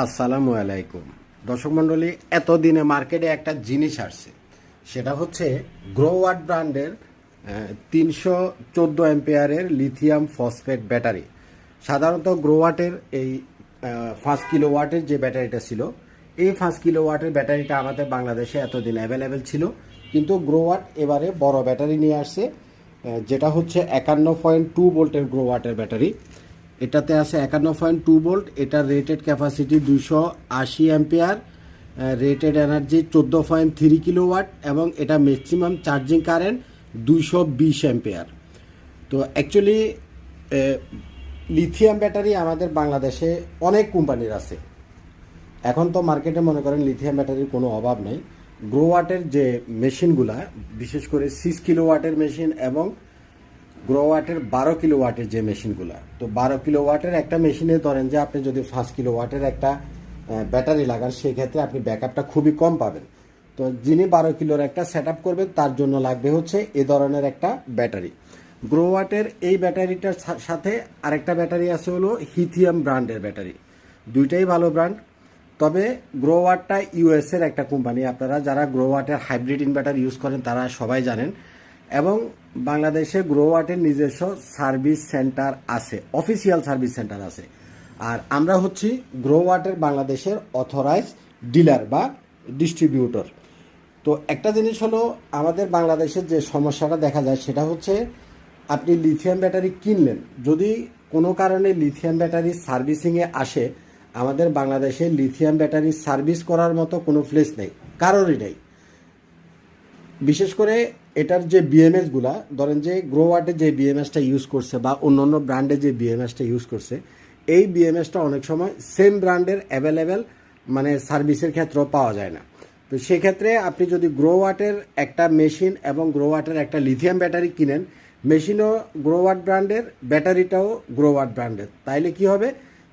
আসসালামু আলাইকুম দর্শক মণ্ডলী, এতদিনে মার্কেটে একটা জিনিস আসছে, সেটা হচ্ছে গ্রোওয়াট ব্র্যান্ডের 314 অ্যাম্পিয়ারের লিথিয়াম ফসফেট ব্যাটারি। সাধারণত গ্রোওয়াটের এই 5 কিলোওয়াটের যে ব্যাটারিটা ছিল, এই 5 কিলোওয়াটের ব্যাটারিটা আমাদের বাংলাদেশে এতদিন অ্যাভেলেবেল ছিল, কিন্তু গ্রোওয়াট এবারে বড় ব্যাটারি নিয়ে আসছে, যেটা হচ্ছে 51.2 ভোল্টের গ্রোওয়াটের ব্যাটারি। এটাতে আছে 51.2 ভোল্ট। এটার rated capacity 280 ampere, rated energy 14.3 kilowatt এবং এটা ম্যাক্সিমাম চার্জিং কারেন্ট 220 অ্যাম্পিয়ার। তো অ্যাকচুয়ালি লিথিয়াম ব্যাটারি আমাদের বাংলাদেশে অনেক কোম্পানির আছে। এখন তো মার্কেটে মনে করেন লিথিয়াম ব্যাটারির কোনো অভাব নেই। গ্রোওয়াটের যে মেশিনগুলা, বিশেষ করে 6 কিলোওয়াটের মেশিন এবং গ্রোওয়াটের 12 কিলোওয়াটের যে মেশিনগুলো, তো 12 কিলোওয়াটের একটা মেশিনে ধরেন যে আপনি যদি 5 কিলোওয়াটের একটা ব্যাটারি লাগান, সেক্ষেত্রে আপনি ব্যাকআপটা খুবই কম পাবেন। তো যিনি 12 কিলোর একটা সেট আপ করবেন, তার জন্য লাগবে হচ্ছে এ ধরনের একটা ব্যাটারি। গ্রোওয়াটের এই ব্যাটারিটার সাথে আরেকটা ব্যাটারি আছে, হলো হিথিয়াম ব্র্যান্ডের ব্যাটারি। দুইটাই ভালো ব্র্যান্ড, তবে গ্রোওয়াটটা ইউএসের একটা কোম্পানি। আপনারা যারা গ্রোওয়াটের হাইব্রিড ইনভার্টার ইউজ করেন তারা সবাই জানেন। এবং বাংলাদেশে গ্রোওয়াটের নিজস্ব সার্ভিস সেন্টার আছে, অফিসিয়াল সার্ভিস সেন্টার আছে। আর আমরা হচ্ছি গ্রোওয়াটের বাংলাদেশের অথরাইজ ডিলার বা ডিস্ট্রিবিউটর। তো একটা জিনিস হলো, আমাদের বাংলাদেশের যে সমস্যাটা দেখা যায় সেটা হচ্ছে, আপনি লিথিয়াম ব্যাটারি কিনলেন, যদি কোনো কারণে লিথিয়াম ব্যাটারি সার্ভিসিংয়ে আসে, আমাদের বাংলাদেশে লিথিয়াম ব্যাটারি সার্ভিস করার মতো কোনো প্লেস নেই, কারোরই নেই। বিশেষ করে এটার যে বিএমএসগুলা, ধরেন যে গ্রোওয়াটের যে বিএমএসটা ইউজ করছে বা অন্যান্য ব্র্যান্ডের যে বিএমএসটা ইউজ করছে, এই বিএমএসটা অনেক সময় সেম ব্র্যান্ডের অ্যাভেলেবেল মানে সার্ভিসের ক্ষেত্রেও পাওয়া যায় না। তো সেক্ষেত্রে আপনি যদি গ্রোওয়াটের একটা মেশিন এবং গ্রোওয়াটের একটা লিথিয়াম ব্যাটারি কিনেন, মেশিনও গ্রোওয়াট ব্র্যান্ডের, ব্যাটারিটাও গ্রোওয়াট ব্র্যান্ডের, তাইলে কি হবে?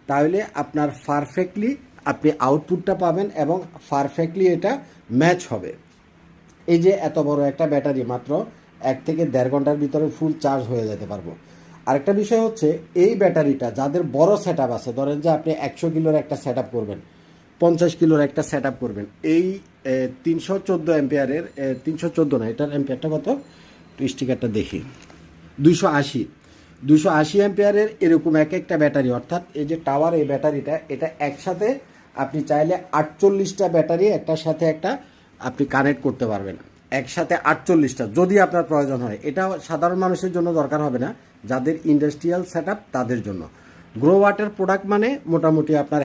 তাহলে আপনার পারফেক্টলি আপনি আউটপুটটা পাবেন এবং পারফেক্টলি এটা ম্যাচ হবে। এই যে এত বড় একটা ব্যাটারি, মাত্র 1 থেকে 1.5 ঘন্টার ভিতরে ফুল চার্জ হয়ে যেতে পারবো। আরেকটা বিষয় হচ্ছে, এই ব্যাটারিটা যাদের বড় সেট আছে, ধরেন যে আপনি 100 কিলোর একটা সেট করবেন, 50 কিলোর একটা সেট করবেন, এই 314 অ্যাম্পিয়ারের, 314 না, এটার অ্যাম্পিয়ারটা কত, স্টিকারটা দেখি, 280 অ্যাম্পিয়ারের এরকম একটা ব্যাটারি। অর্থাৎ এই যে টাওয়ার, এই ব্যাটারিটা, এটা একসাথে আপনি চাইলে 48টা ব্যাটারি একটার সাথে একটা আপনি কানেক্ট করতে পারবেন, একসাথে 48টা যদি আপনার প্রয়োজন হয়। এটা সাধারণ মানুষের জন্য দরকার হবে না, যাদের ইন্ডাস্ট্রিয়াল সেট আপ তাদের জন্য। গ্রোওয়াটের প্রোডাক্ট মানে মোটামুটি আপনার